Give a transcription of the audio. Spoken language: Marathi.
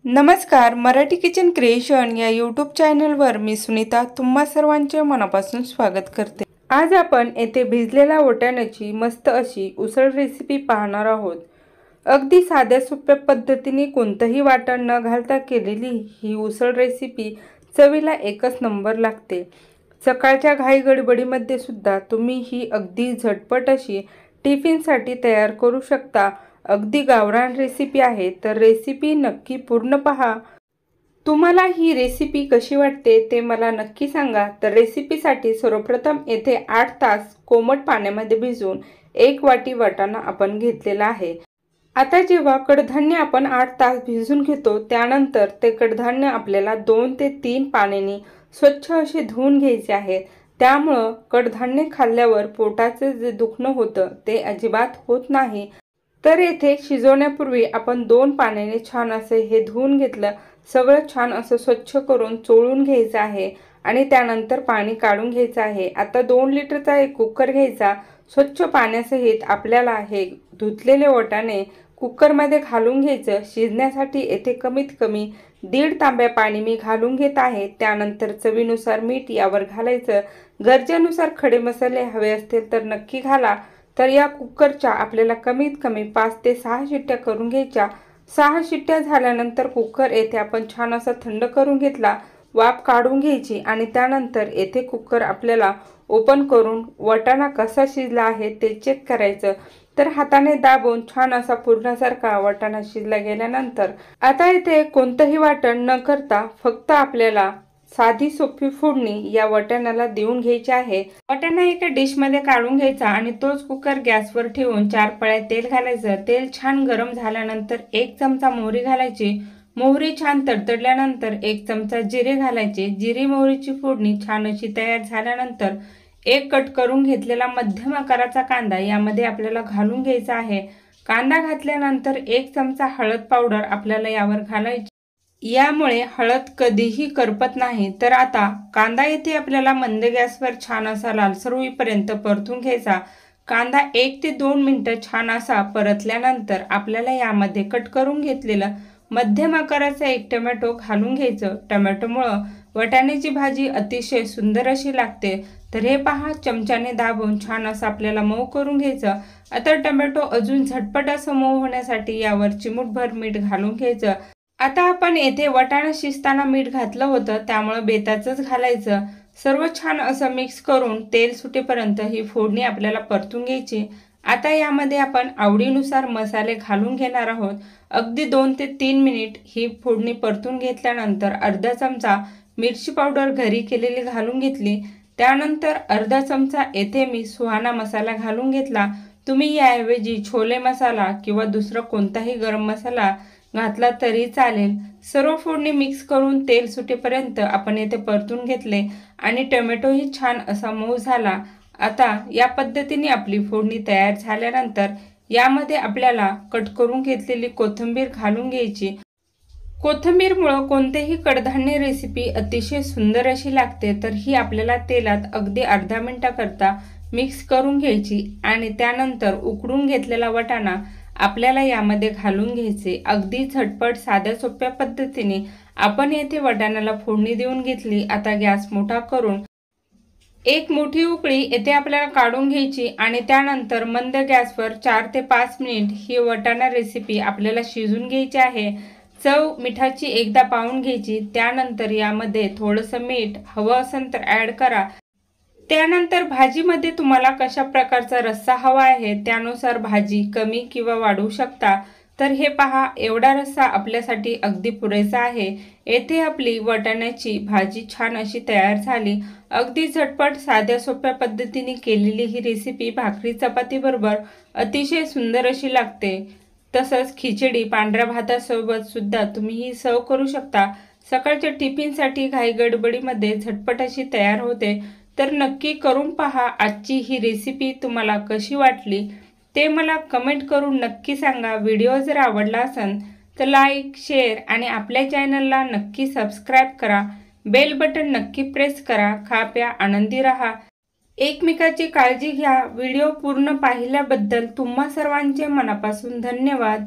नमस्कार, मराठी किचन क्रिएशन या यूट्यूब चॅनलवर मी सुनीता तुम्हा सर्वांचे मनापासून स्वागत करते। आज आपण येथे भिजलेल्या वाटाण्याची मस्त अशी उसळ रेसिपी पाहणार आहोत। अगदी साध्या सोप्या पद्धतीने कोणतेही वाटण न घालता केलेली ही उसळ रेसिपी चवीला एकच नंबर लागते। सकाळच्या घाई गडबडीमध्ये सुद्धा तुम्ही ही अगदी झटपट अशी टिफिनसाठी तयार करू शकता। अगदी गावरान रेसिपी आहे, तर रेसिपी नक्की पूर्ण पहा। तुम्हाला ही रेसिपी कशी वाटते ते मला नक्की सांगा। तर रेसिपीसाठी सर्वप्रथम येथे 8 तास कोमट पाण्यामध्ये भिजवून 1 वाटी वाटाणा आपण घेतलेला आहे। आता जेव्हा कडधान्य आपण 8 तास भिजवून घेतो त्यानंतर ते कडधान्य आपल्याला 2 ते 3 पाण्याने स्वच्छ असे धुवून घ्यायचे आहे। त्यामुळे कडधान्य खाल्ल्यावर पोटाचे जे दुखणं होतं ते अजिबात होत नाही। तर येथे शिजवण्यापूर्वी आपण 2 पाण्याने छान असे हे धुवून घेतलं। सगळं छान असं स्वच्छ करून चोळून घ्यायचं आहे आणि त्यानंतर पाणी काढून घ्यायचं आहे। आता 2 लिटरचा एक कुकर घ्यायचा। स्वच्छ पाण्यासहित आपल्याला हे धुतलेले वाटाणे कुकरमध्ये घालून घ्यायचं। शिजण्यासाठी येथे कमीत कमी 1.5 तांब्या पाणी मी घालून घेत आहे। त्यानंतर चवीनुसार मीठ यावर घालायचं। गरजेनुसार खडे मसाले हवे असतील तर नक्की घाला। तर या कुकरच्या आपल्याला कमीत कमी 5 ते 6 शिट्ट्या करून घ्यायच्या। 6 शिट्ट्या झाल्यानंतर कुकर येथे आपण छान असा थंड करून घेतला। वाफ काढून घ्यायची आणि त्यानंतर येथे कुकर आपल्याला ओपन करून वाटाणा कसा शिजला आहे ते चेक करायचं। तर हाताने दाबून छान असा पूर्णासारखा वाटाणा शिजला गेल्यानंतर आता येथे कोणतेही वाटण न करता फक्त आपल्याला साधी सोपी फोडणी या वाटाण्याला देऊन घ्यायची आहे। वाटाणा एका डिश मध्ये काढून घ्यायचा आणि तोच कुकर गॅसवर ठेवून 4 पळ्या तेल घालायचं। तेल छान गरम झाल्यानंतर 1 चमचा मोहरी घालायची। मोहरी छान तडतडल्यानंतर 1 चमचा जिरे घालायचे। जिरे मोहरीची फोडणी छान अशी तयार झाल्यानंतर 1 कट करून घेतलेला मध्यम आकाराचा कांदा यामध्ये आपल्याला घालून घ्यायचा आहे। कांदा घातल्यानंतर 1 चमचा हळद पावडर आपल्याला यावर घालायची। यामुळे हळद कधीही करपत नाही। तर आता कांदा येथे आपल्याला मंद गॅसवर छान असा लालसर होईपर्यंत परतून घ्यायचा। कांदा 1 ते 2 मिनिटे छान असा परतल्यानंतर आपल्याला यामध्ये कट करून घेतलेला मध्यम आकाराचा 1 टोमॅटो घालून घ्यायचं। टोमॅटोमुळे वाटाण्याची भाजी अतिशय सुंदर अशी लागते। तर हे पहा, चमच्याने दाबून छान असं आपल्याला मऊ करून घ्यायचं। आता टोमॅटो अजून झटपट असं मऊ होण्यासाठी यावर चिमूटभर मीठ घालून घ्यायचं। आता आपण येथे वाटाणा शिजताना मीठ घातलं होतं त्यामुळे बेताचंच घालायचं। सर्व छान असं मिक्स करून तेल सुटेपर्यंत ही फोडणी आपल्याला परतून घ्यायची। आता यामध्ये आपण आवडीनुसार मसाले घालून घेणार आहोत। अगदी 2 ते 3 मिनिट ही फोडणी परतून घेतल्यानंतर अर्धा चमचा मिरची पावडर घरी केलेली घालून घेतली। त्यानंतर अर्धा चमचा येथे मी सुहाना मसाला घालून घेतला। तुम्ही याऐवजी छोले मसाला किंवा दुसरा कोणताही गरम मसाला घातला तरी चालेल। सर्व फोडणी मिक्स करून तेल सुटेपर्यंत आपण येथे परतून घेतले आणि टोमॅटोही छान असा मऊ झाला। आता या पद्धतीने आपली फोडणी तयार झाल्यानंतर यामध्ये आपल्याला कट करून घेतलेली कोथिंबीर घालून घ्यायची। कोथिंबीरमुळे कोणतेही कडधान्य रेसिपी अतिशय सुंदर अशी लागते। तर ही आपल्याला तेलात अगदी अर्धा मिनिटाकरता मिक्स करून घ्यायची आणि त्यानंतर उकडून घेतलेला वाटाणा आपल्याला यामध्ये घालून घ्यायचे। अगदी झटपट साध्या सोप्या पद्धतीने आपण येथे वाटाण्याला फोडणी देऊन घेतली। आता गॅस मोठा करून 1 मोठी उकळी येथे आपल्याला काढून घ्यायची आणि त्यानंतर मंद गॅसवर 4 ते 5 मिनिट ही वाटाणा रेसिपी आपल्याला शिजून घ्यायची आहे। चव मिठाची एकदा पाहून घ्यायची। त्यानंतर यामध्ये थोडंसं मीठ हवं असेल तर ॲड करा। त्यानंतर भाजीमध्ये तुम्हाला कशा प्रकारचा रस्सा हवा आहे त्यानुसार भाजी कमी किंवा वाढवू शकता। तर हे पहा, एवढा रस्सा आपल्यासाठी अगदी पुरेसा आहे। येथे आपली वाटाण्याची भाजी छान अशी तयार झाली। अगदी झटपट साध्या सोप्या पद्धतीने केलेली ही रेसिपी भाकरी चपाती बरोबर अतिशय सुंदर अशी लागते। तसंच खिचडी पांढऱ्या भातासोबत सुद्धा तुम्ही ही सर्व करू शकता। सकाळच्या टिफिनसाठी घाई गडबडीमध्ये झटपट अशी तयार होते। तर नक्की करून पहा। आजची ही रेसिपी तुम्हाला कशी वाटली ते मला कमेंट करून नक्की सांगा। व्हिडिओ जर आवडला असेल तर लाईक, शेअर आणि आपल्या चॅनलला नक्की सबस्क्राईब करा। बेल बटन नक्की प्रेस करा। खा प्या आनंदी रहा। एकमेकाची काळजी घ्या। व्हिडिओ पूर्ण पाहिल्याबद्दल तुम्हा सर्वांचे मनापासून धन्यवाद।